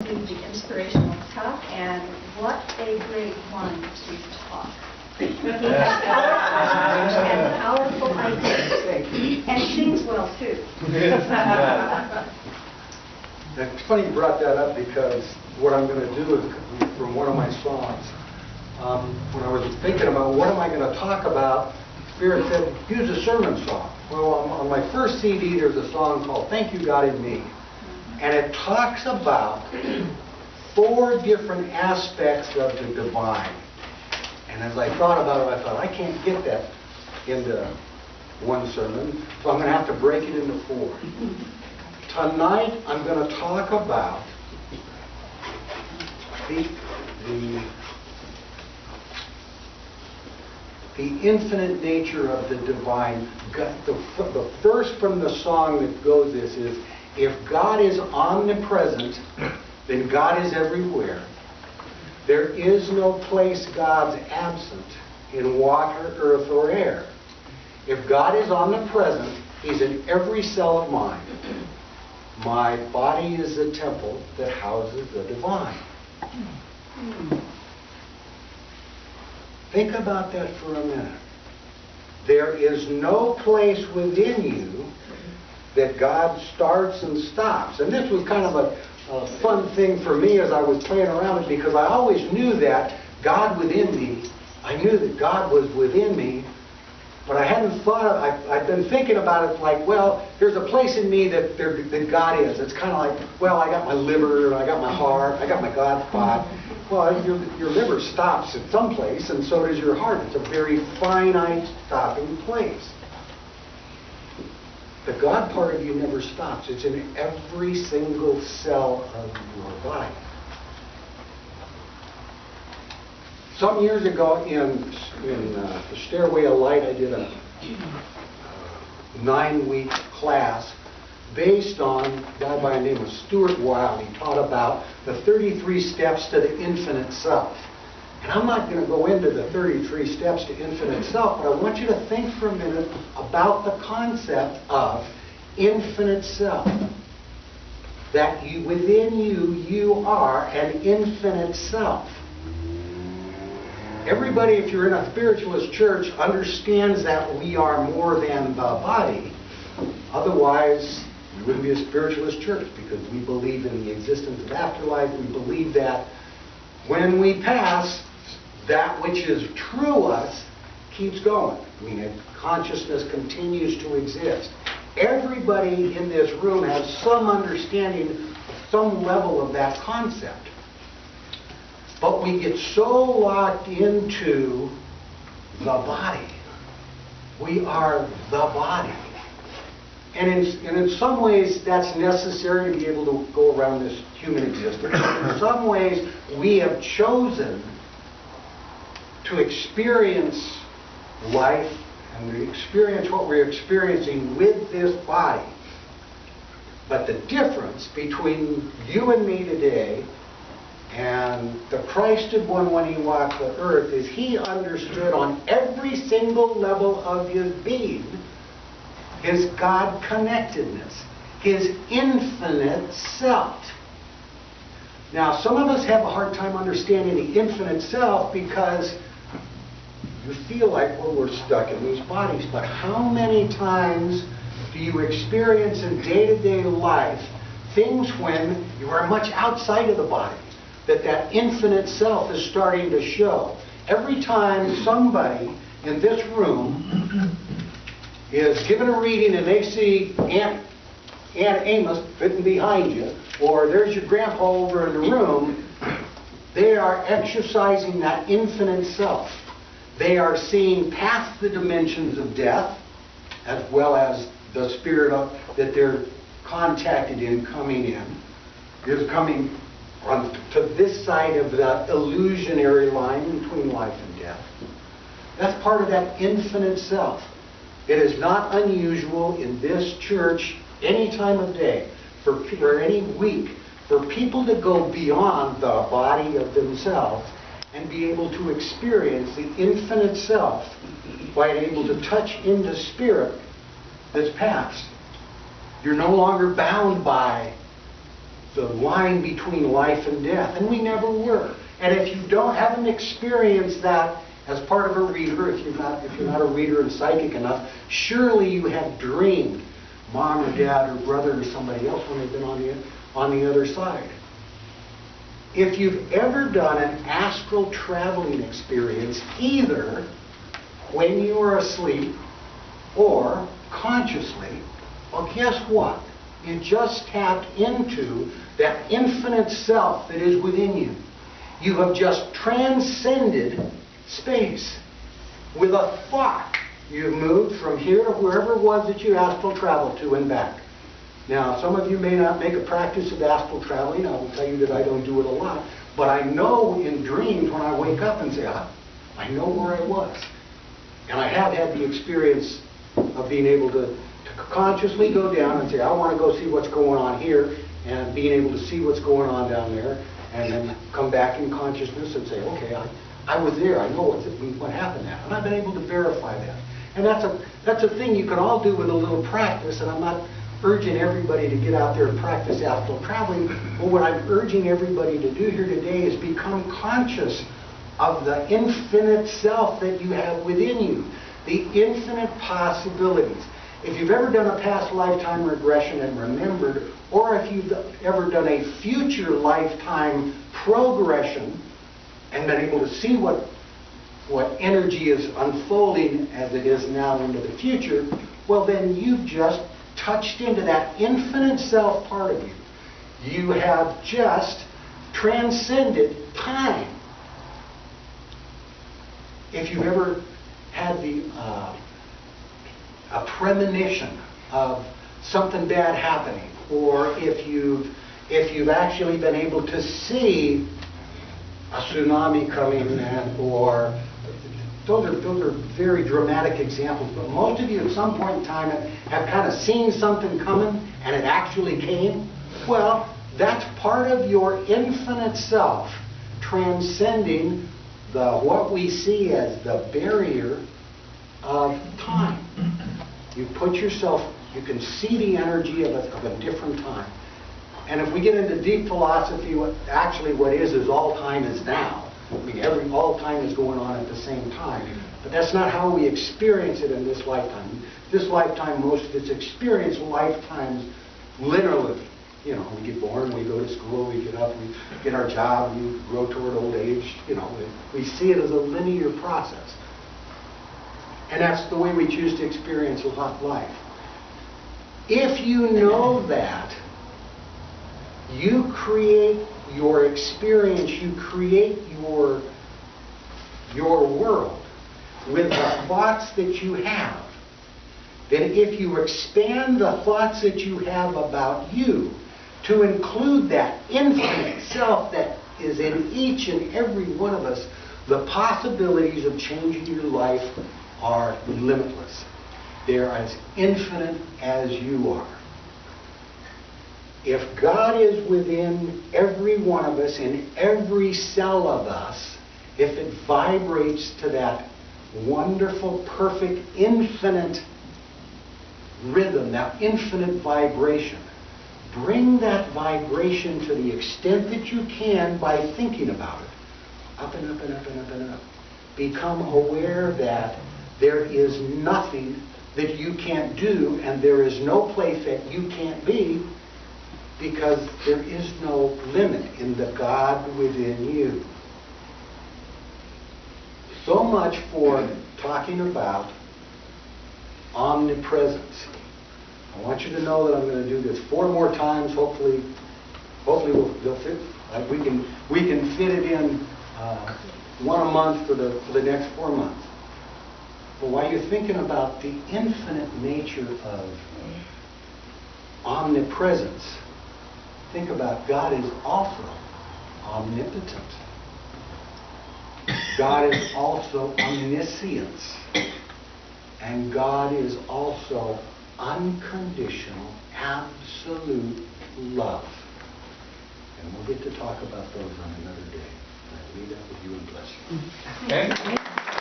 to the inspirational talk, and what a great one to talk. And powerful ideas. And sings well, too. It's funny you brought that up, because what I'm going to do is from one of my songs. When I was thinking about what am I going to talk about, Spirit said, use a sermon song. Well, on my first CD, there's a song called Thank You, God in Me. And it talks about 4 different aspects of the divine. And as I thought about it, I thought, I can't get that into one sermon, so I'm going to have to break it into 4. Tonight, I'm going to talk about the infinite nature of the divine. The verse from the song that goes this is, if God is omnipresent, then God is everywhere. There is no place God's absent in water, earth, or air. If God is omnipresent, He's in every cell of mine. My body is the temple that houses the divine. Think about that for a minute. There is no place within you that God starts and stops. And this was kind of a fun thing for me as I was playing around it, because I always knew that God within me, I knew that God was within me, but I hadn't thought of, I've been thinking about it like, well, there's a place in me that God is. It's kind of like, well, I got my liver, I got my heart, I got my God spot. Well, your liver stops at some place, and so does your heart. It's a very finite stopping place. The God part of you never stops. It's in every single cell of your body. Some years ago in the Stairway of Light, I did a 9-week class based on a guy by the name of Stuart Wilde. He taught about the 33 steps to the infinite self. And I'm not going to go into the 33 steps to infinite self, but I want you to think for a minute about the concept of infinite self. That within you are an infinite self. Everybody, if you're in a spiritualist church, understands that we are more than the body. Otherwise, we wouldn't be a spiritualist church, because we believe in the existence of afterlife. We believe that when we pass, that which is true us keeps going. I mean, consciousness continues to exist. Everybody in this room has some understanding, some level of that concept. But we get so locked into the body. We are the body. And in some ways, that's necessary to be able to go around this human existence. In some ways, we have chosen to experience life and to experience what we're experiencing with this body. But the difference between you and me today and the Christed one when He walked the earth is He understood on every single level of His being His God connectedness, His infinite self. Now, some of us have a hard time understanding the infinite self because you feel like we're stuck in these bodies. But how many times do you experience in day-to-day life things when you are much outside of the body? That infinite self is starting to show. Every time somebody in this room is given a reading and they see Aunt Amos sitting behind you, or there's your grandpa over in the room, they are exercising that infinite self. They are seeing past the dimensions of death, as well as the spirit that they're contacted in coming in, is coming to this side of the illusionary line between life and death. That's part of that infinite self. It is not unusual in this church, any time of day, for any week, for people to go beyond the body of themselves and be able to experience the infinite self by being able to touch into spirit that's past. You're no longer bound by the line between life and death, and we never were. And if you haven't experienced that as part of a reader, if you're not a reader and psychic enough, surely you have dreamed mom or dad or brother or somebody else when they've been on the other side. If you've ever done an astral traveling experience, either when you are asleep or consciously, well, guess what? You just tapped into that infinite self that is within you. You have just transcended space. With a thought, you've moved from here to wherever it was that you astral traveled to and back. Now, some of you may not make a practice of astral traveling. I will tell you that I don't do it a lot. But I know in dreams when I wake up and say, I know where I was. And I have had the experience of being able to consciously go down and say, I want to go see what's going on here, and being able to see what's going on down there, and then come back in consciousness and say, okay, I was there, I know what happened now. And I've been able to verify that. And that's a thing you can all do with a little practice, and I'm not urging everybody to get out there and practice astral traveling, but what I'm urging everybody to do here today is become conscious of the infinite self that you have within you, the infinite possibilities. If you've ever done a past lifetime regression and remembered, or if you've ever done a future lifetime progression and been able to see what energy is unfolding as it is now into the future, well, then you've just touched into that infinite self part of you. You have just transcended time. If you've ever had a premonition of something bad happening, or if you've actually been able to see a tsunami coming in, or those are very dramatic examples, but most of you at some point in time have kind of seen something coming and it actually came. Well, that's part of your infinite self transcending what we see as the barrier of time. You put yourself, you can see the energy of a different time. And if we get into deep philosophy, what is all time is now. I mean, all time is going on at the same time. But that's not how we experience it in this lifetime. This lifetime, most of its experience, lifetimes literally. You know, we get born, we go to school, we get up, we get our job, we grow toward old age. You know, we see it as a linear process. And that's the way we choose to experience life. If you know that, you create your experience, you create your world with the thoughts that you have. Then if you expand the thoughts that you have about you to include that infinite self that is in each and every one of us, the possibilities of changing your life are limitless. They're as infinite as you are. If God is within every one of us, in every cell of us, if it vibrates to that wonderful, perfect, infinite rhythm, that infinite vibration, bring that vibration to the extent that you can by thinking about it. Up and up and up and up and up. Become aware that there is nothing that you can't do, and there is no place that you can't be, because there is no limit in the God within you. So much for talking about omnipresence. I want you to know that I'm going to do this 4 more times. Hopefully they'll fit. Like we can fit it in 1 a month for the next 4 months. But while you're thinking about the infinite nature of omnipresence, think about God is also omnipotent. God is also omniscience. And God is also unconditional, absolute love. And we'll get to talk about those on another day. I leave that with you and bless you. Okay.